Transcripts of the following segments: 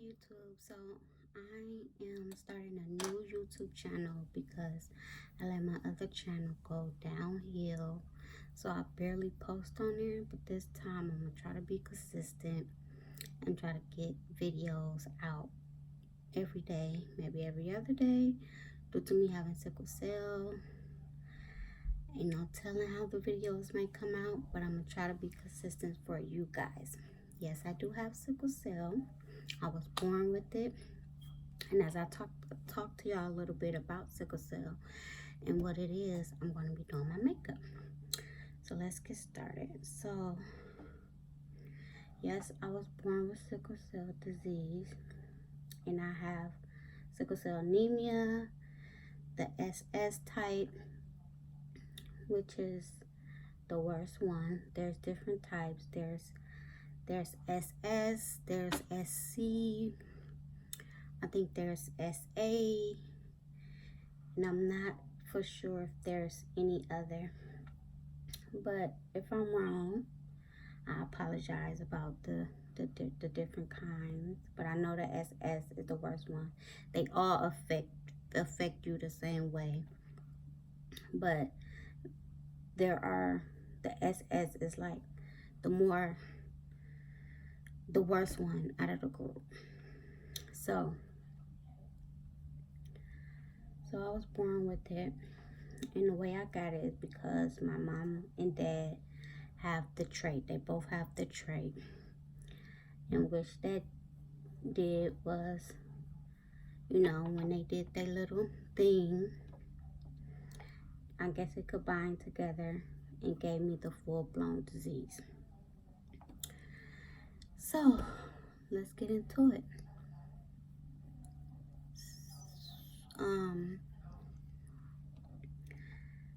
YouTube. So I am starting a new YouTube channel because I let my other channel go downhill. So I barely post on there, but this time I'm gonna try to be consistent and try to get videos out every day, maybe every other day. Due to me having sickle cell, ain't no telling how the videos might come out, but I'm gonna try to be consistent for you guys. Yes, I do have sickle cell. I was born with it, and as I talk to y'all a little bit about sickle cell and what it is, I'm going to be doing my makeup. So let's get started. So yes, I was born with sickle cell disease, and I have sickle cell anemia, the SS type, which is the worst one. There's different types. There's SS, there's SC, I think there's SA, and I'm not for sure if there's any other. But if I'm wrong, I apologize about the different kinds. But I know the SS is the worst one. They all affect you the same way. But there are, the SS is like the worst one out of the group. So I was born with it, and the way I got it is because my mom and dad have the trait. They both have the trait, and which that did was, you know, when they did their little thing, I guess it combined together and gave me the full-blown disease. So let's get into it.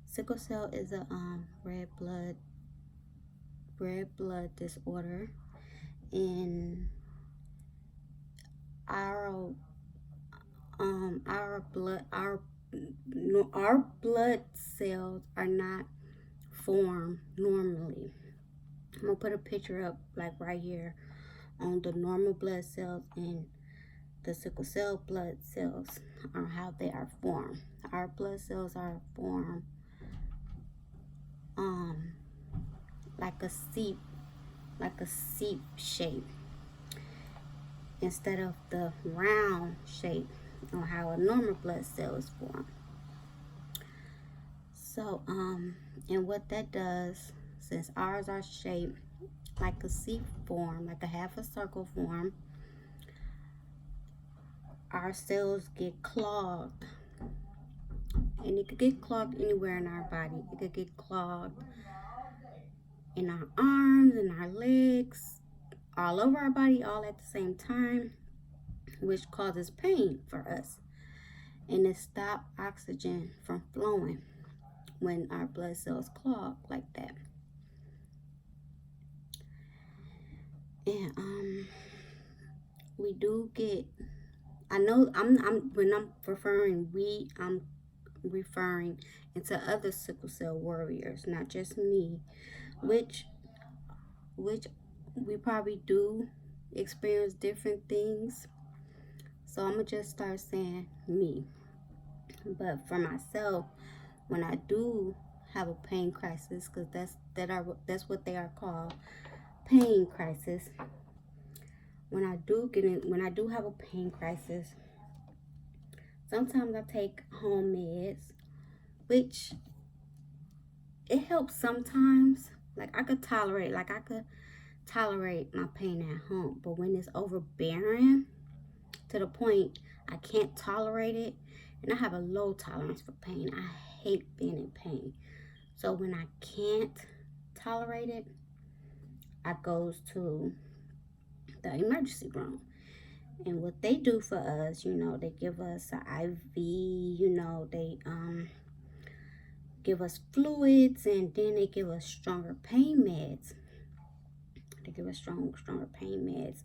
Sickle cell is a red blood disorder, and our blood cells are not formed normally. I'm gonna put a picture up like right here on the normal blood cells and the sickle cell blood cells on how they are formed. Our blood cells are formed like a seep shape instead of the round shape on how a normal blood cell is formed. So and what that does, since ours are shaped like a seep form, like a half a circle form, our cells get clogged. And it could get clogged anywhere in our body. It could get clogged in our arms, in our legs, all over our body, all at the same time, which causes pain for us. And it stops oxygen from flowing when our blood cells clog like that. And we do get, I know when I'm referring we, I'm referring into other sickle cell warriors, not just me, which we probably do experience different things. So I'm gonna just start saying me. But for myself, when I do have a pain crisis, because that's what they are called, pain crisis. When I do have a pain crisis, sometimes I take home meds, which it helps sometimes. Like I could tolerate my pain at home, but when it's overbearing to the point I can't tolerate it, and I have a low tolerance for pain. I hate being in pain. So when I can't tolerate it, I goes to the emergency room. And what they do for us, you know, they give us an IV, you know, they give us fluids, and then they give us stronger pain meds. They give us stronger pain meds,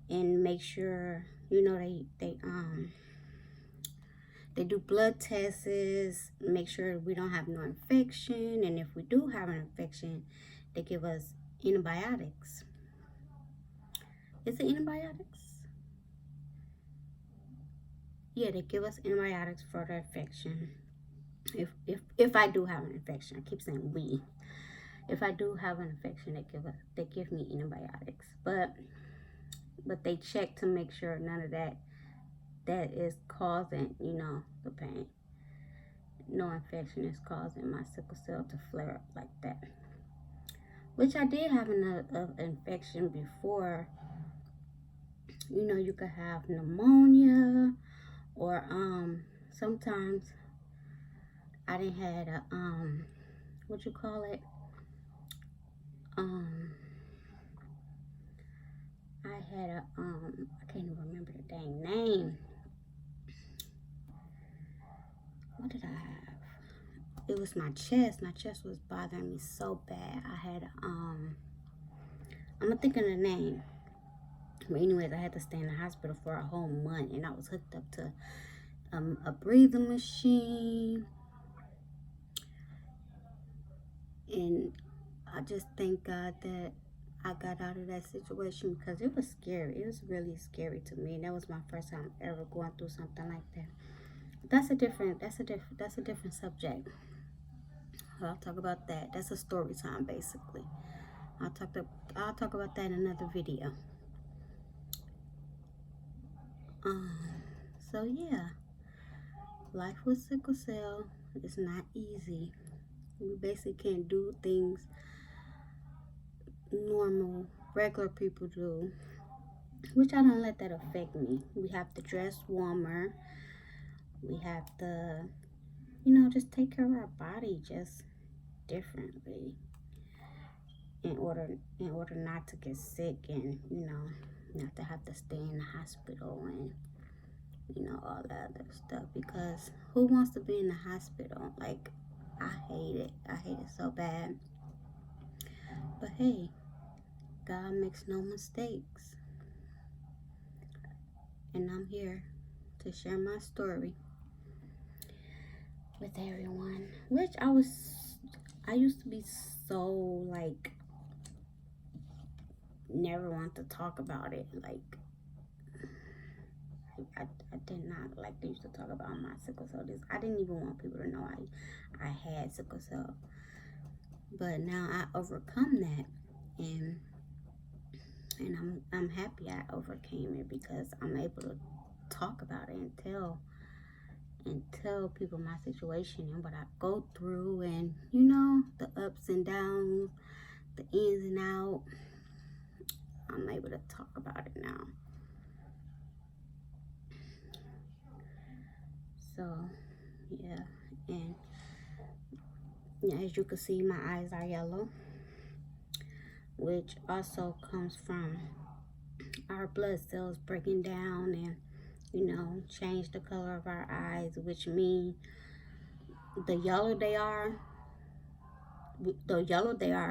and make sure, you know, they do blood tests, make sure we don't have no infection, and if we do have an infection, they give us antibiotics. Is it antibiotics? Yeah, they give us antibiotics for the infection. If I do have an infection, I keep saying we. If I do have an infection, they give me antibiotics. But they check to make sure none of that is causing, the pain. No infection is causing my sickle cell to flare up like that. Which I did have an infection before. You could have pneumonia, or sometimes I didn't had a what you call it? I had a I can't even remember the dang name. What did I have? It was my chest. My chest was bothering me so bad. I had I'm gonna think of the name. But anyways, I had to stay in the hospital for a whole month, and I was hooked up to a breathing machine. And I just thank God that I got out of that situation, because it was scary. It was really scary to me. And that was my first time ever going through something like that. That's a different subject. I'll talk about that. That's a story time, basically. I'll talk about that in another video. So yeah, life with sickle cell is not easy. We basically can't do things normal, regular people do, which I don't let that affect me. We have to dress warmer. We have to, just take care of our body just differently in order not to get sick, and not to have to stay in the hospital, and all that other stuff. Because who wants to be in the hospital? Like, I hate it. I hate it so bad. But hey, God makes no mistakes. And I'm here to share my story with everyone. Which I used to be so, like, never want to talk about it. Like, I did not like to used to talk about my sickle cell. I didn't even want people to know I had sickle cell. But now I overcome that, and I'm happy I overcame it, because I'm able to talk about it and tell people my situation and what I go through, and the ups and downs, the ins and outs. I'm able to talk about it now. So yeah, and as you can see, my eyes are yellow, which also comes from our blood cells breaking down and change the color of our eyes, which means the yellow they are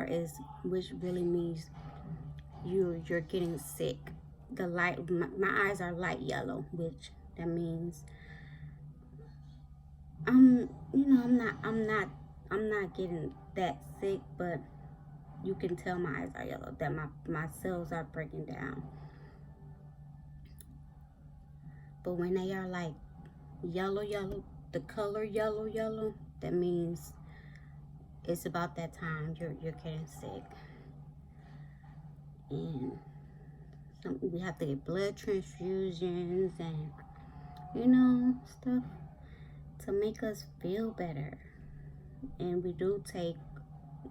is, which really means you're getting sick. The light, my eyes are light yellow, which that means I'm not getting that sick, but you can tell my eyes are yellow, that my cells are breaking down. But when they are like yellow, the color yellow, that means it's about that time you're getting sick. And we have to get blood transfusions and stuff to make us feel better. And we do take,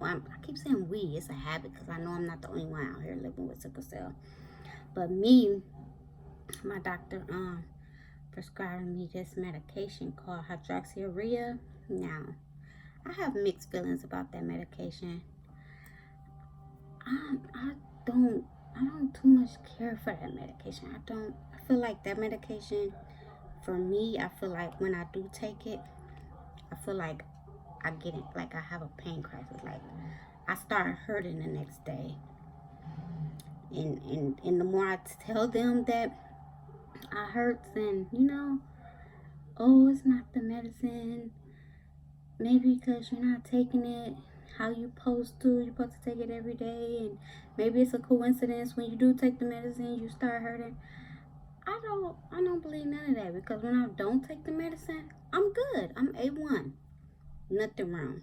I keep saying we, it's a habit, because I know I'm not the only one out here living with sickle cell. But me, my doctor prescribed me this medication called hydroxyurea. Now, I have mixed feelings about that medication. I don't too much care for that medication. I feel like that medication, for me, I feel like when I do take it, I feel like I get it, like I have a pain crisis. Like, I start hurting the next day. And the more I tell them that I hurts, and oh, it's not the medicine, maybe because you're not taking it. how you supposed to. You're supposed to take it every day, and maybe it's a coincidence when you do take the medicine you start hurting. I don't believe none of that, because when I don't take the medicine, I'm good. I'm A1. Nothing wrong.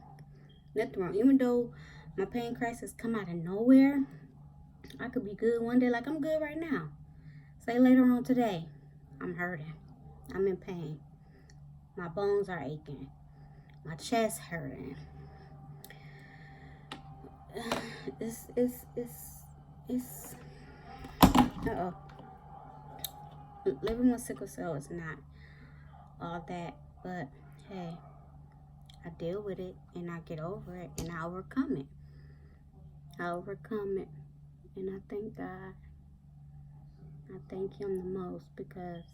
Nothing wrong. Even though my pain crisis come out of nowhere, I could be good one day, like I'm good right now. Say later on today, I'm hurting. I'm in pain. My bones are aching. My chest hurting. It's uh-oh. Living with sickle cell is not all that, but hey, I deal with it and I get over it and I overcome it. And I thank God. I thank Him the most, because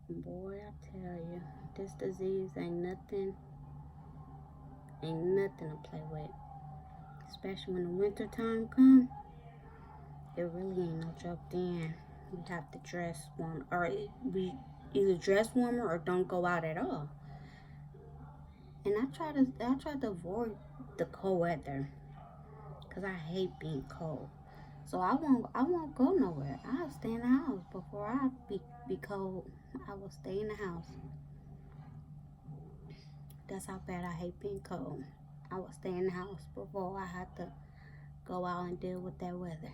boy, I tell you, this disease ain't nothing to play with. Especially when the winter time comes, it really ain't no joke then. We have to dress warm, or we either dress warmer or don't go out at all. And I try to avoid the cold weather, because I hate being cold. So I won't go nowhere. I'll stay in the house. Before I be cold, I will stay in the house. That's how bad I hate being cold. I will stay in the house before I have to go out and deal with that weather.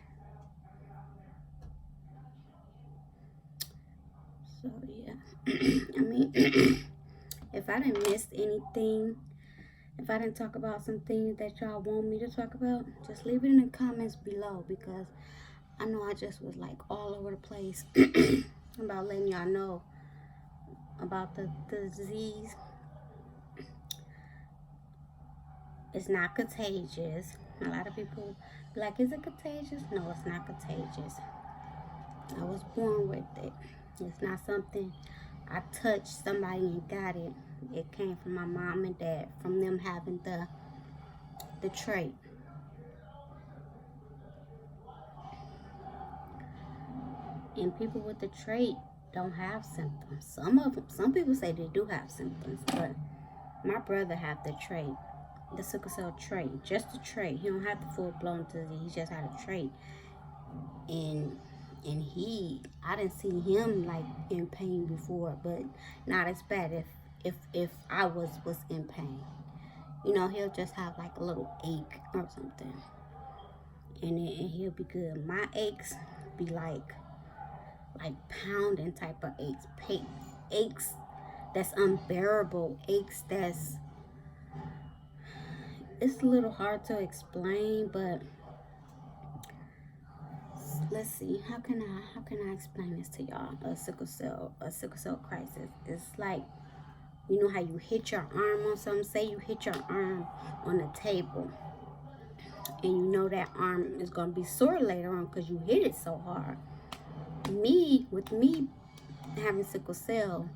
So yeah, I mean, if I didn't miss anything, if I didn't talk about some things that y'all want me to talk about, just leave it in the comments below, because I know I just was like all over the place about letting y'all know about the disease. It's not contagious. A lot of people be like, is it contagious? No, it's not contagious. I was born with it. It's not something I touched somebody and got it. It came from my mom and dad, from them having the trait. And people with the trait don't have symptoms. Some people say they do have symptoms, but my brother had the trait, the sickle cell trait, just the trait. He don't have the full-blown disease. He just had a trait. And I didn't see him like in pain before, but not as bad if I was in pain. You know, he'll just have like a little ache or something, and he'll be good. My aches be like pounding type of aches that's unbearable, aches that's, it's a little hard to explain, but let's see, how can I explain this to y'all? A sickle cell crisis. It's like, you know how you hit your arm on something? Say you hit your arm on a table, and you know that arm is going to be sore later on because you hit it so hard. With me having sickle cell,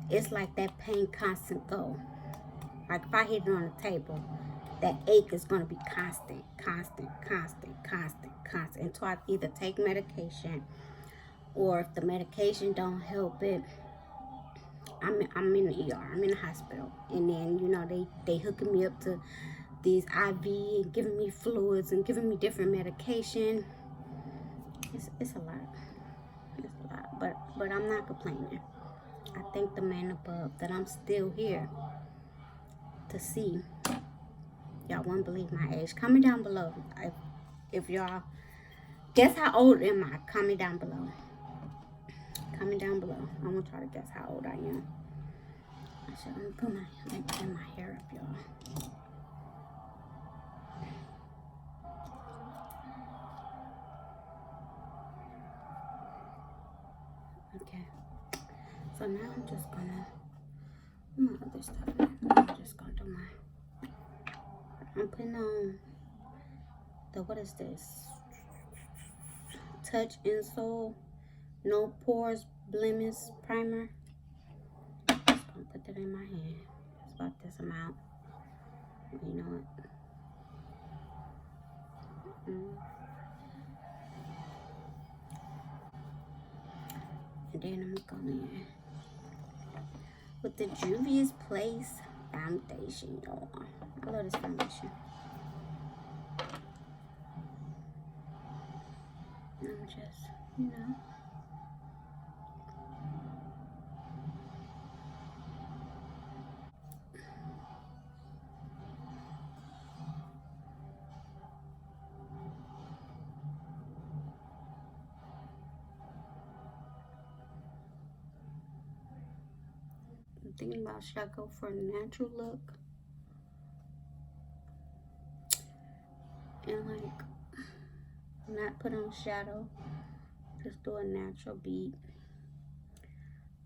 it's like that pain constant go. Like if I hit it on the table, that ache is going to be constant until I either take medication, or if the medication don't help it, I'm in the ER, I'm in the hospital. And then, you know, they hooking me up to these IV and giving me fluids and giving me different medication. It's a lot. It's a lot. But I'm not complaining. I thank the man above that I'm still here to see. Y'all won't believe my age. Comment down below if y'all guess how old am I. Comment down below. Comment down below. I'm gonna try to guess how old I am. Let me put my hair up, y'all. Okay. So now I'm just gonna do my other stuff. I'm just gonna do I'm putting on the, what is this? Touch Insole No Pores Blemish Primer. Just gonna put that in my hand. It's about this amount. You know it. And then I'm going in with the Juvia's Place foundation, y'all. I love this foundation. I'm just, you know. I'm thinking about, should I go for a natural look and like not put on shadow, just do a natural beat.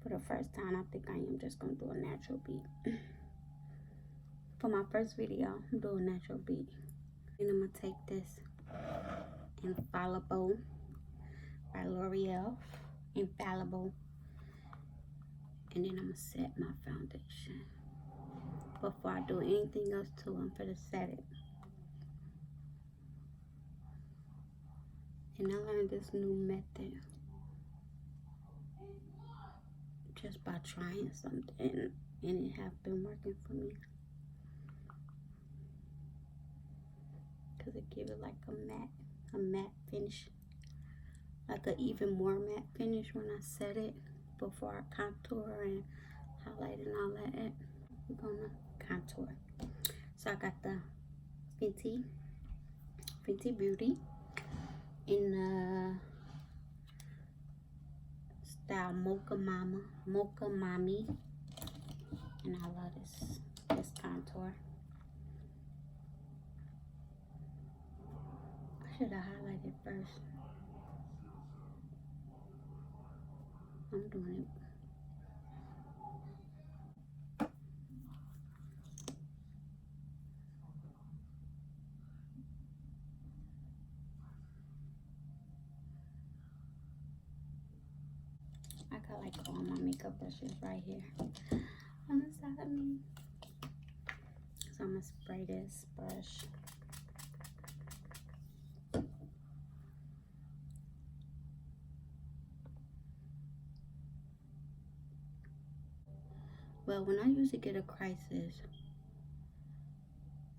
For the first time, I think I am just gonna do a natural beat. For my first video, I'm doing a natural beat. And I'm gonna take this Infallible by L'Oreal, Infallible, and then I'm gonna set my foundation. Before I do anything else to it, I'm gonna set it. And I learned this new method just by trying something, and it has been working for me. Cause it gives it like a matte finish, like an even more matte finish when I set it before I contour and highlight and all that. We're gonna contour. So I got the Fenty Beauty in the style Mocha Mommy, and I love this contour. I should have highlighted first. I'm doing it. I got like all my makeup brushes right here on the side of me. So I'm gonna spray this brush. Well, when I usually get a crisis,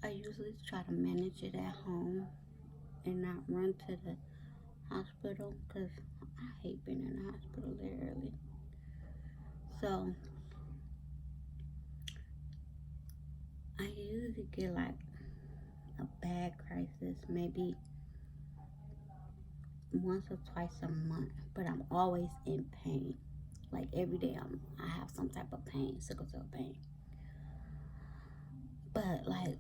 I usually try to manage it at home and not run to the hospital, because I hate being in the hospital there early. So I usually get like a bad crisis maybe once or twice a month, but I'm always in pain. Like every day I have some type of pain, sickle cell pain. But like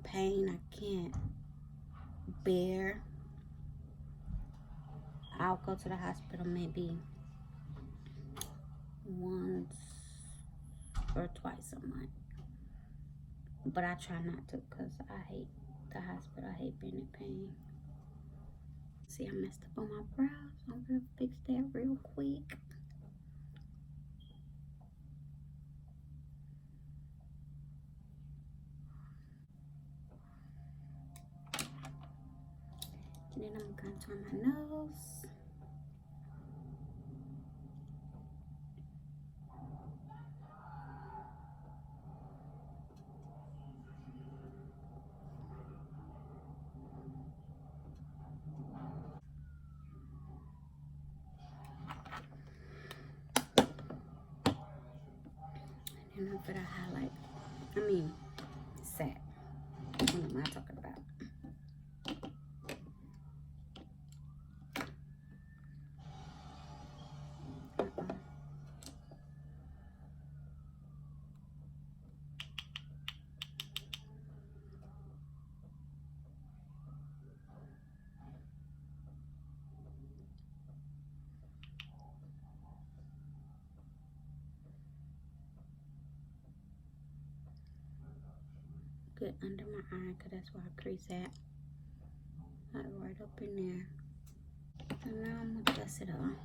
pain I can't bear, I'll go to the hospital maybe once or twice a month. But I try not to, because I hate the hospital. I hate being in pain. See, I messed up on my brows. I'm gonna fix that real quick. And then I'm gonna contour my nose. And I'm gonna highlight. Set. What am I talking about? Good under my eye, because that's where I crease at. Like right up in there. And now I'm gonna dust it off.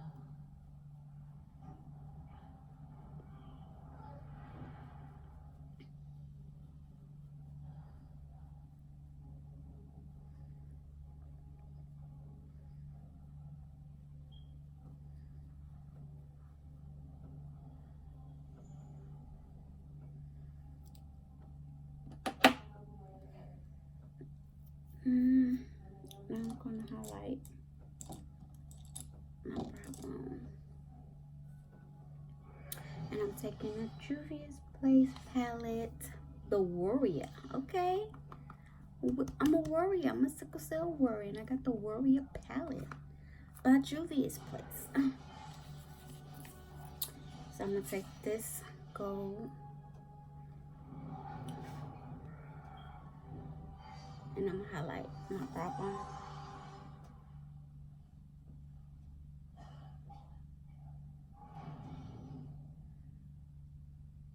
highlight my brow bone. And I'm taking a Juvia's Place palette, the Warrior, okay? I'm a warrior. I'm a sickle cell warrior, and I got the Warrior palette by Juvia's Place. So I'm gonna take this gold and I'm gonna highlight my brow bone.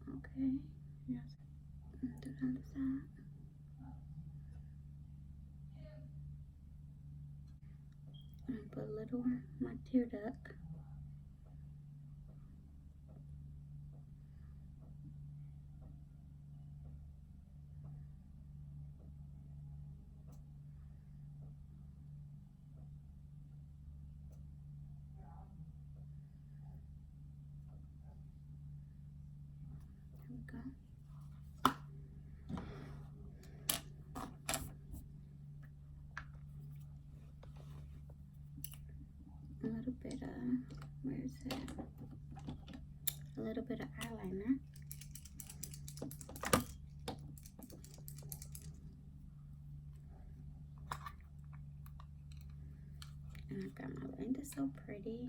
Okay, yes. Do the other side. And put a little on my tear duct. There we go. A little bit of, where is it? A little bit of eyeliner. And I got my line. It's so pretty.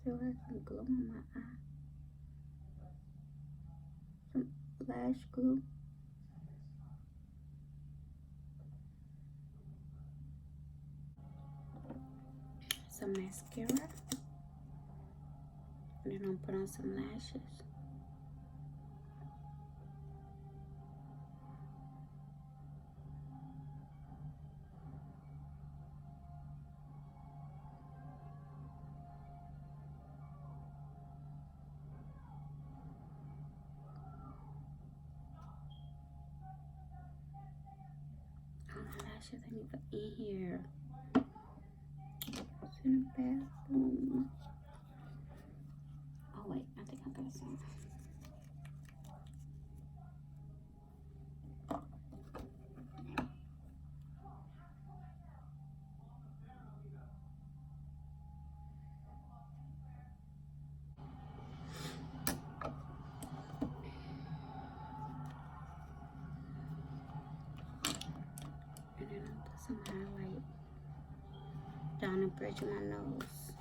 Still have some glue on my eye. Some lash glue. Some mascara. And then I'll put on some lashes. Lashes I need to in here. It's in the bathroom. Oh wait, I think I got some. And then I'll put some highlight down the bridge of my nose.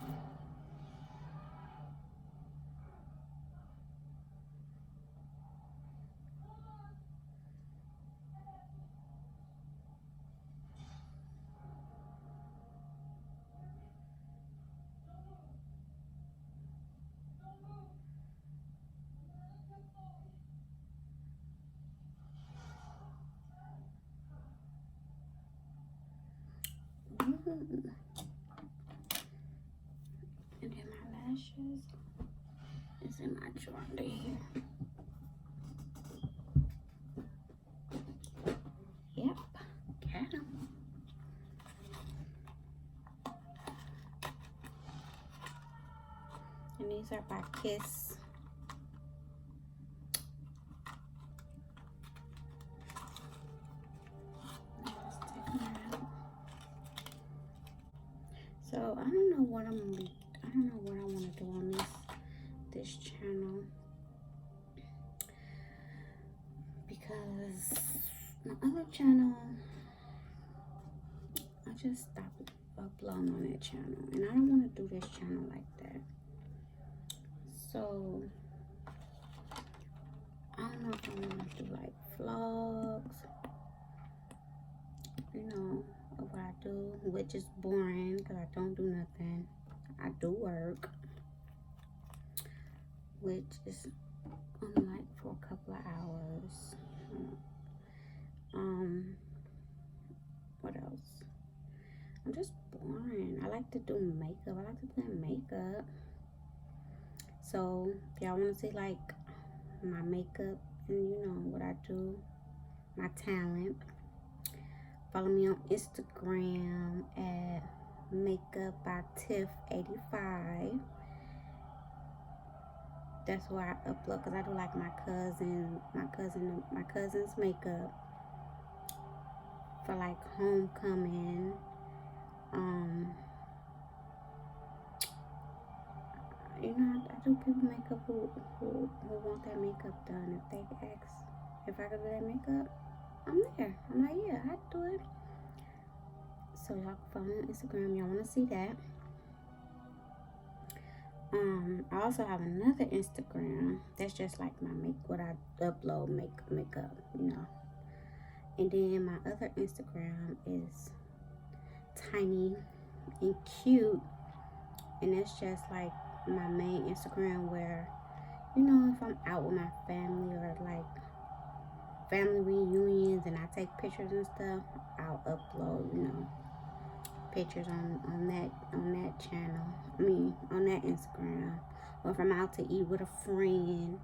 Ooh. And then my lashes is in my drawer under here. Yep, got them. And these are by Kiss. So I don't know what I want to do on this channel, because my other channel, I just stopped uploading on that channel, and I don't want to do this channel like that. So I don't know if I want to do like vlogs, you know, of what I do, which is boring because I don't do nothing. I do work, which is like for a couple of hours. What else? I'm just boring. I like to do makeup. I like to play makeup. So if y'all want to see like my makeup and you know what I do, my talent. Follow me on Instagram at Makeup by Tiff85. That's where I upload because I do like my cousin's makeup for like homecoming. You know, I do people makeup who want their makeup done. If they ask if I could do their makeup, I'm there. I'm like, yeah, I'd do it. So y'all can follow me on Instagram. Y'all want to see that. I also have another Instagram that's just like my what I upload makeup, you know. And then my other Instagram is TinyNCute, and it's just like my main Instagram where, you know, if I'm out with my family or like family reunions and I take pictures and stuff, I'll upload, you know, pictures on that channel. I mean, on that Instagram. Or if I'm out to eat with a friend,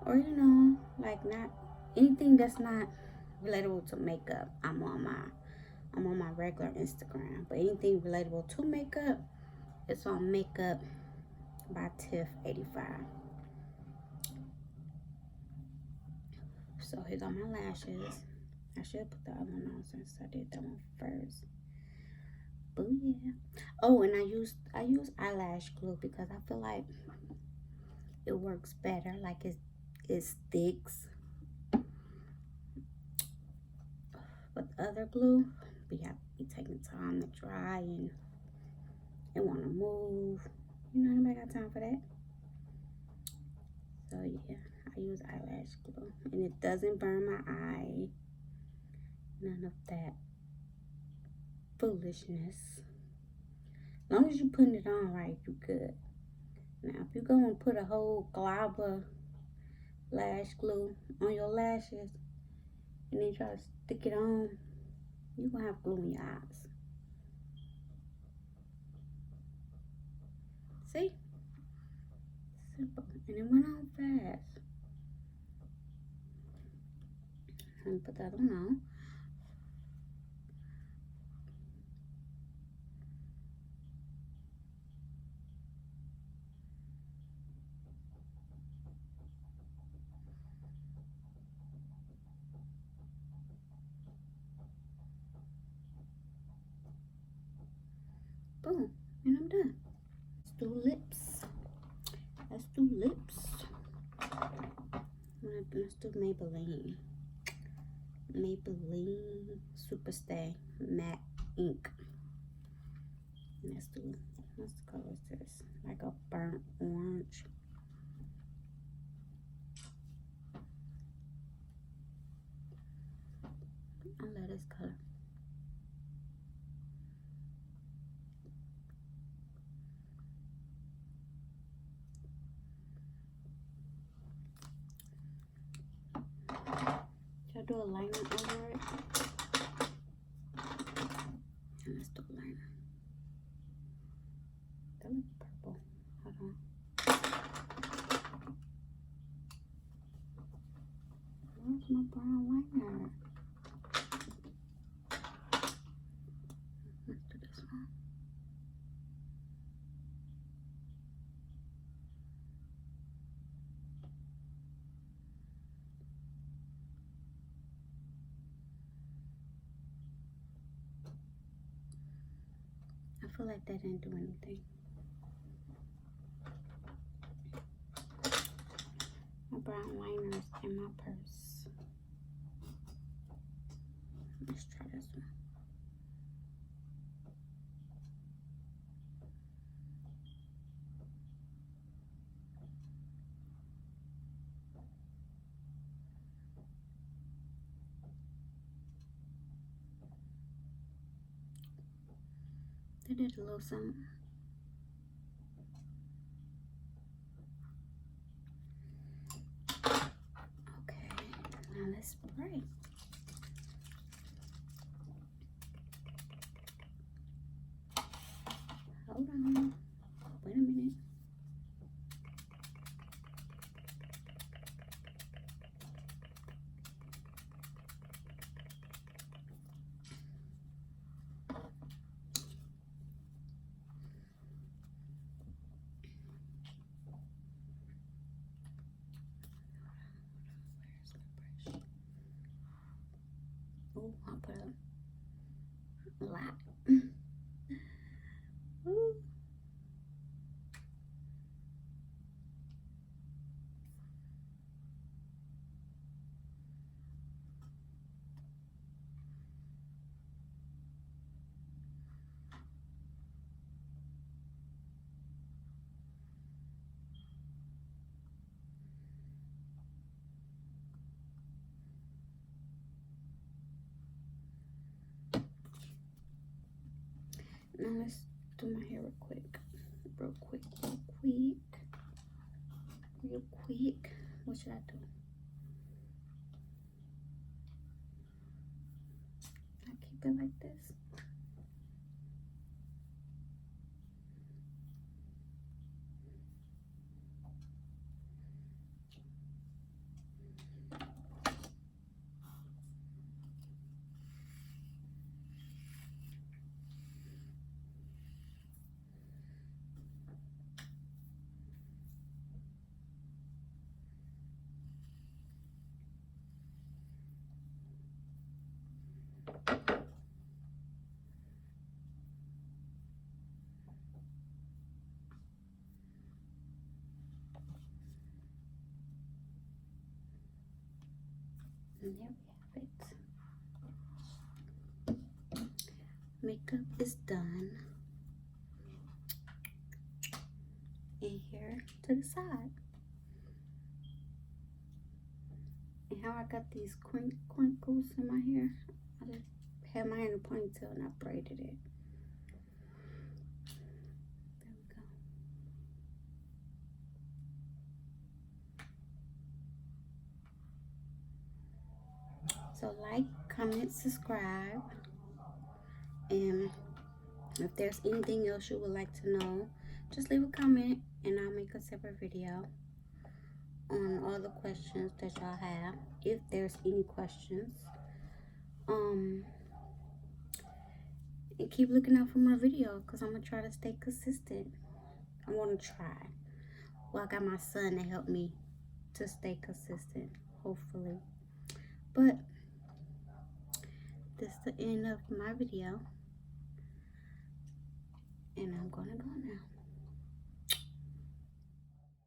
or you know, like not anything that's not relatable to makeup, I'm on my regular Instagram. But anything relatable to makeup, it's on Makeup by Tiff85. So here go my lashes. I should put the other one on since I did that one first. But yeah. Oh, and I use eyelash glue because I feel like it works better. Like it sticks. But the other glue, we have to be taking time to dry and it want to move. You know, anybody got time for that? So yeah, I use eyelash glue and it doesn't burn my eye. None of that foolishness. As long as you putting it on right, you good. Now, if you go and put a whole glob of lash glue on your lashes and then try to stick it on, you're gonna have glue in your eyes. See? Simple. And it went on fast. Let me put that one on. Boom. And I'm done. Let's do lips. Let's do lips. Let's do Maybelline. Maybelline Superstay Matte Ink. Let's do, what color is this? Like a burnt orange. I love this color. Should I do a liner over it? And let's do a liner. That looks purple. Hold on. Where's my brown liner? Let's do this one. I feel like that didn't do anything. My brown liners in my purse. Let's try this one. They did a little something. Okay, now let's spray. Hold on. Wait a minute. put a lot. Ooh. Now let's do my hair real quick. Real quick. What should I do? I keep it like this. And there we have it. Makeup is done. And here to the side. And how I got these crinkles in my hair. I just had my hair in a ponytail and I braided it. There we go. So like, comment, subscribe. And if there's anything else you would like to know, just leave a comment and I'll make a separate video on all the questions that y'all have, if there's any questions. And keep looking out for more videos because I'm gonna try to stay consistent. I want to try. Well, I got my son to help me to stay consistent, hopefully. But this is the end of my video, and I'm gonna go now.